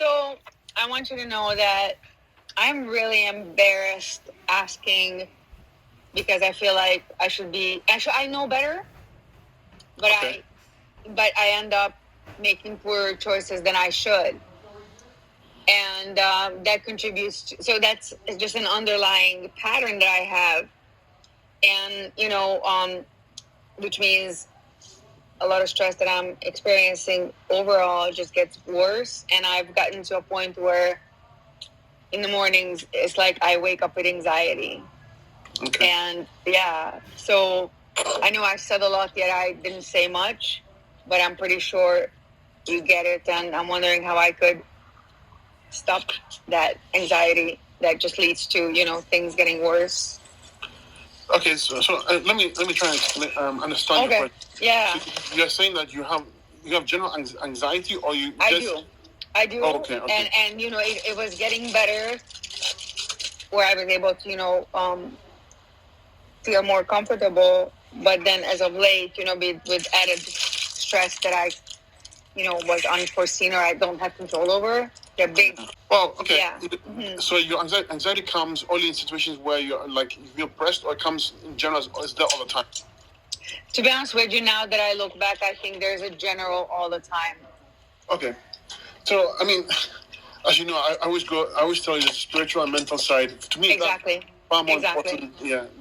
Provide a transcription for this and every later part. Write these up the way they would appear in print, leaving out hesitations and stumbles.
So I want you to know that I'm really embarrassed asking because I feel like I should be. Actually, I know better, but Okay. I end up making poorer choices than I should, and that contributes. So that's just an underlying pattern that I have, and which means a lot of stress that I'm experiencing overall just gets worse, and I've gotten to a point where in the mornings it's like I wake up with anxiety. Okay. And yeah, so I know I said a lot yet I didn't say much, but I'm pretty sure you get it, and I'm wondering how I could stop that anxiety that just leads to things getting worse. Okay. So let me try and understand your question. Yeah. So you're saying that you have general anxiety, or you? I do. Oh, okay. And it was getting better, where I was able to feel more comfortable. But then, as of late, with added stress that I was unforeseen or I don't have control over, they're big. Well, okay. Yeah. Mm-hmm. So your anxiety comes only in situations where you're like you feel pressed, or it comes in general, or is that all the time? To be honest with you, now that I look back, I think there's a general all the time. Okay. So I mean, as you know, I always tell you the spiritual and mental side. To me, exactly. That's far more important,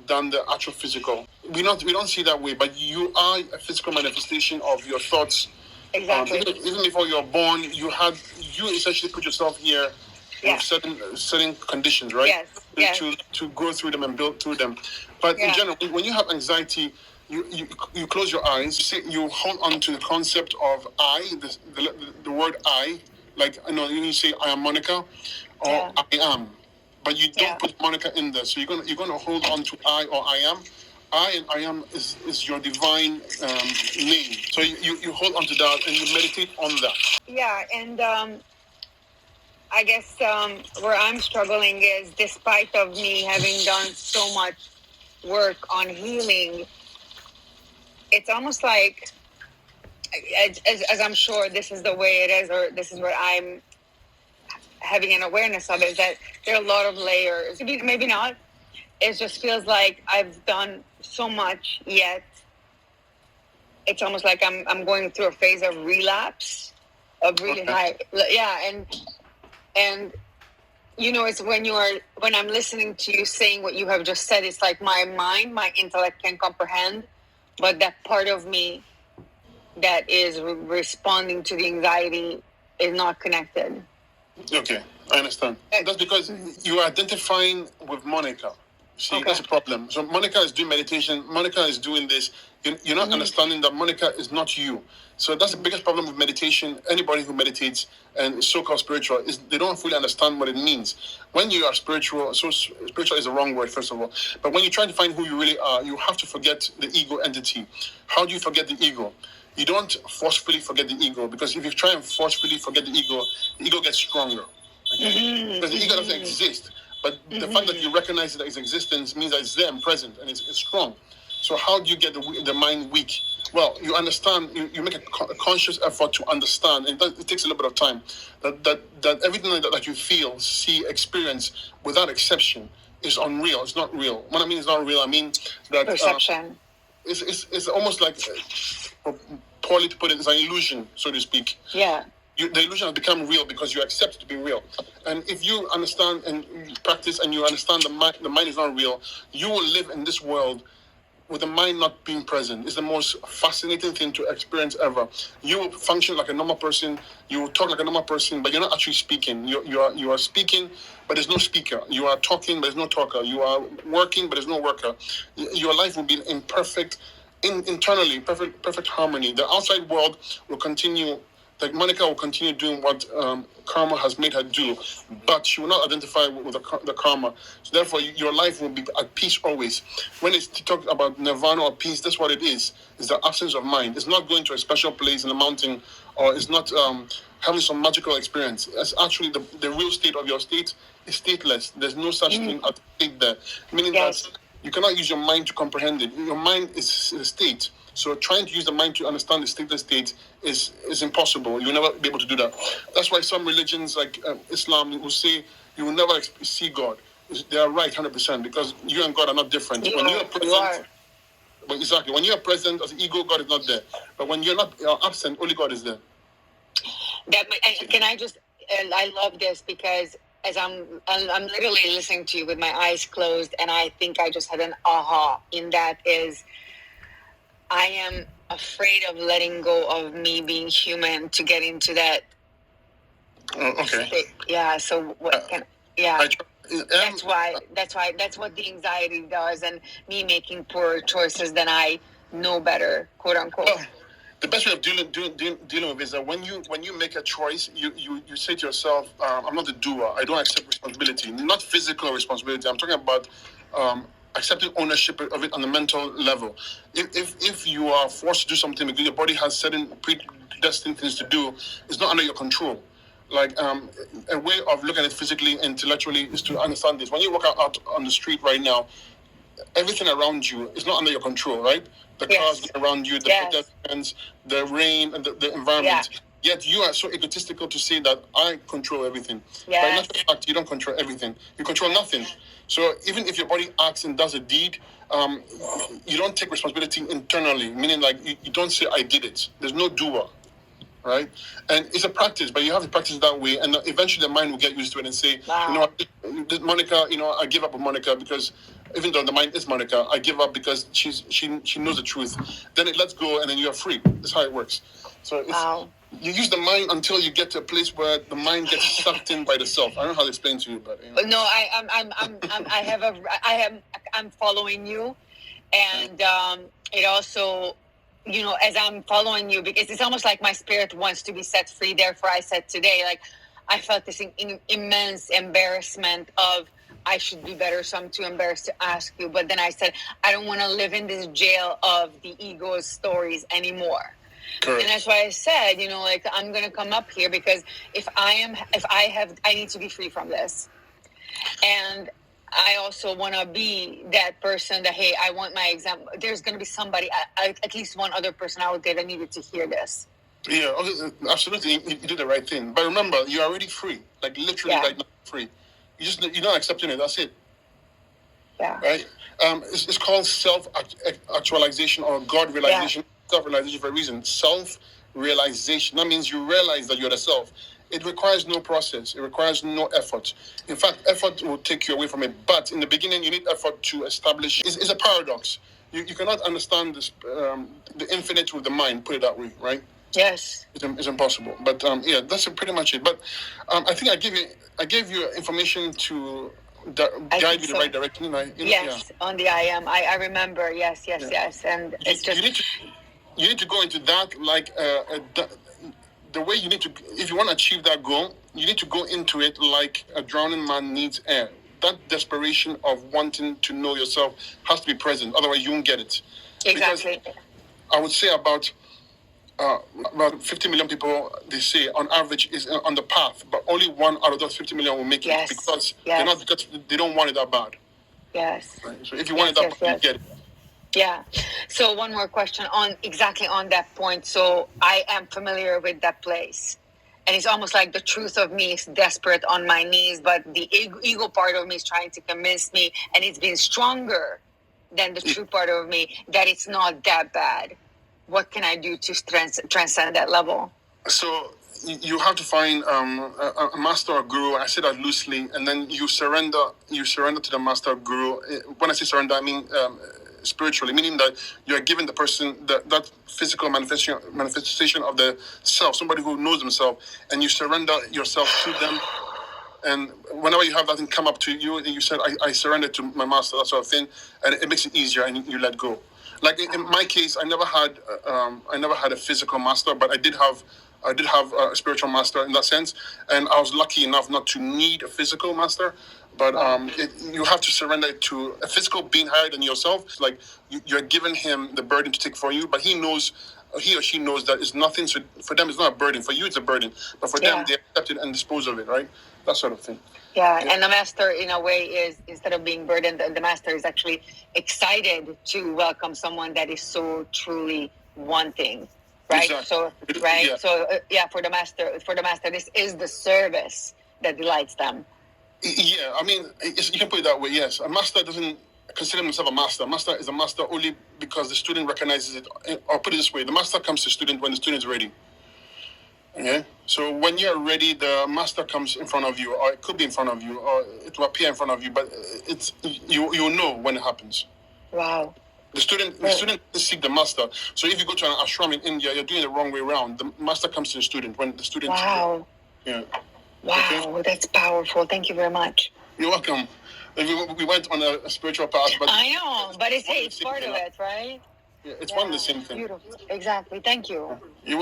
than the actual physical. We don't see that way, but you are a physical manifestation of your thoughts. Exactly. Even before you're born, you essentially put yourself here with certain conditions, right? Yes. To go through them and build through them. But in general, when you have anxiety, you close your eyes. You hold on to the concept of I, the word I. Like you say I am Monica, or I am, but you don't put Monica in there. So you're gonna hold on to I or I am. I and I am is your divine name. So you hold on to that and you meditate on that. Yeah, and I guess where I'm struggling is, despite of me having done so much work on healing, it's almost like, as I'm sure this is the way it is, or this is what I'm having an awareness of, is that there are a lot of layers. Maybe not. It just feels like I've done so much, yet it's almost like I'm going through a phase of relapse, of really high. Yeah, and it's when I'm listening to you saying what you have just said, it's like my intellect can comprehend, but that part of me that is responding to the anxiety is not connected. Okay, I understand. That's because you're identifying with Monica. See, that's a problem. So Monica is doing meditation. Monica is doing this. You're not understanding that Monica is not you. So that's the biggest problem with meditation. Anybody who meditates and is so-called spiritual is they don't fully understand what it means. When you are spiritual, so spiritual is the wrong word, first of all. But when you're trying to find who you really are, you have to forget the ego entity. How do you forget the ego? You don't forcefully forget the ego, because if you try and forcefully forget the ego gets stronger. Okay? Because the ego doesn't exist. But the fact that you recognize it as existence means that it's there and present, and it's strong. So how do you get the mind weak? Well, you understand, you make a conscious effort to understand, and it takes a little bit of time, that everything that you feel, see, experience, without exception, is unreal. It's not real. When I mean it's not real, I mean that... Perception. It's almost like, poorly to put it, it's an illusion, so to speak. Yeah. The illusion has become real because you accept it to be real. And if you understand and you practice and you understand the mind is not real, you will live in this world with the mind not being present. It's the most fascinating thing to experience ever. You will function like a normal person. You will talk like a normal person, but you're not actually speaking. You are speaking, but there's no speaker. You are talking, but there's no talker. You are working, but there's no worker. Your life will be in perfect, internally, perfect harmony. The outside world will continue. Like Monica will continue doing what karma has made her do, but she will not identify with the karma. So therefore, your life will be at peace always. When it's talked about nirvana or peace, that's what it is. It's the absence of mind. It's not going to a special place in the mountain, or it's not having some magical experience. It's actually the real state of your state is stateless. There's no such thing as state there. Meaning that you cannot use your mind to comprehend it. Your mind is a state. So trying to use the mind to understand the stateless state is impossible. You'll never be able to do that. That's why some religions like Islam will say you will never see God. They are right 100% because you and God are not different. When you are present, but exactly when you are present as ego, God is not there. But when you're absent, only God is there. Can I just? I love this because as I'm literally listening to you with my eyes closed, and I think I just had an aha in that is I am afraid of letting go of me being human to get into that. Okay. State. Yeah. So what can? Yeah. That's what the anxiety does, and me making poor choices than I know better, quote unquote. The best way of dealing with is that when you make a choice, you say to yourself, I'm not a doer. I don't accept responsibility, not physical responsibility. I'm talking about accepting ownership of it on the mental level. If you are forced to do something because your body has certain predestined things to do, it's not under your control. Like a way of looking at it physically, intellectually, is to understand this. When you walk out on the street right now, everything around you is not under your control, right? The cars around you, the pedestrians, the rain, and the environment. Yeah. Yet you are so egotistical to say that I control everything. Yes. But in actual fact, you don't control everything. You control nothing. So even if your body acts and does a deed, you don't take responsibility internally, meaning like you don't say I did it. There's no doer. Right? And it's a practice, but you have to practice that way, and eventually the mind will get used to it and say, Monica, I give up on Monica because even though the mind is Monica, I give up because she knows the truth. Then it lets go, and then you're free. That's how it works. So you use the mind until you get to a place where the mind gets sucked in by the self. I don't know how to explain to you, but no, I'm following you, and it also. As I'm following you, because it's almost like my spirit wants to be set free. Therefore, I said today, like, I felt this immense embarrassment of I should be better. So I'm too embarrassed to ask you. But then I said, I don't want to live in this jail of the ego's stories anymore. Correct. And that's why I said, I'm going to come up here because I need to be free from this. And I also want to be that person that, hey, I want my exam. There's going to be somebody, at least one other person out there that needed to hear this. Yeah, absolutely. You did the right thing. But remember, you're already free. Like literally right now, free. You're not accepting it. That's it. Yeah. Right? It's called self-actualization or God realization. Yeah. Self-realization for a reason. Self-realization. That means you realize that you're the self. It requires no process. It requires no effort. In fact, effort will take you away from it. But in the beginning, you need effort to establish. It's a paradox. You cannot understand this, the infinite with the mind, put it that way, right? Yes. It's impossible. But that's pretty much it. But I think I gave you information to guide you the right direction. On the I am. I remember. Yes. And it's just... You need to go into that like the way you need to, if you want to achieve that goal, you need to go into it like a drowning man needs air. That desperation of wanting to know yourself has to be present. Otherwise, you won't get it. Exactly. Because I would say about 50 million people, they say, on average, is on the path. But only 1 out of those 50 million will make it because they don't want it that bad. Yes. Right? So if you want it that bad, you get it. Yeah. So one more question on that point. So I am familiar with that place. And it's almost like the truth of me is desperate on my knees, but the ego part of me is trying to convince me, and it's been stronger than the true part of me that it's not that bad. What can I do to transcend that level? So you have to find a master or guru. I say that loosely, and then you surrender to the master or guru. When I say surrender, I mean spiritually, meaning that you are giving the person that physical manifestation of the self, somebody who knows themselves, and you surrender yourself to them. And whenever you have that thing come up to you, and you said, I surrender to my master, that sort of thing, and it makes it easier, and you let go. Like in my case, I never had a physical master, but I did have a spiritual master in that sense, and I was lucky enough not to need a physical master. But you have to surrender it to a physical being higher than yourself. It's like you're giving him the burden to take for you, but he knows he or she knows that it's nothing. So for them, it's not a burden. For you, it's a burden. But for them, they accept it and dispose of it, right? That sort of thing. Yeah, and the master, in a way, is, instead of being burdened, the master is actually excited to welcome someone that is so truly wanting, right? Exactly. So, right. Yeah. So, for the master, this is the service that delights them. Yeah, I mean, you can put it that way. Yes, a master doesn't consider himself a master. Master is a master only because the student recognizes it. Or put it this way: the master comes to the student when the student is ready. Okay, so when you're ready, the master comes in front of you, or it could be in front of you, or it will appear in front of you. But it's you know when it happens. Wow. The student seek the master. So if you go to an ashram in India, you're doing it the wrong way around. The master comes to the student when the student. Wow. Yeah. Wow, okay. That's powerful. Thank you very much. You're welcome. We went on a spiritual path, but I know, but it's part of it, right? Yeah, it's one of the same thing. Beautiful. Exactly. Thank you. You're welcome.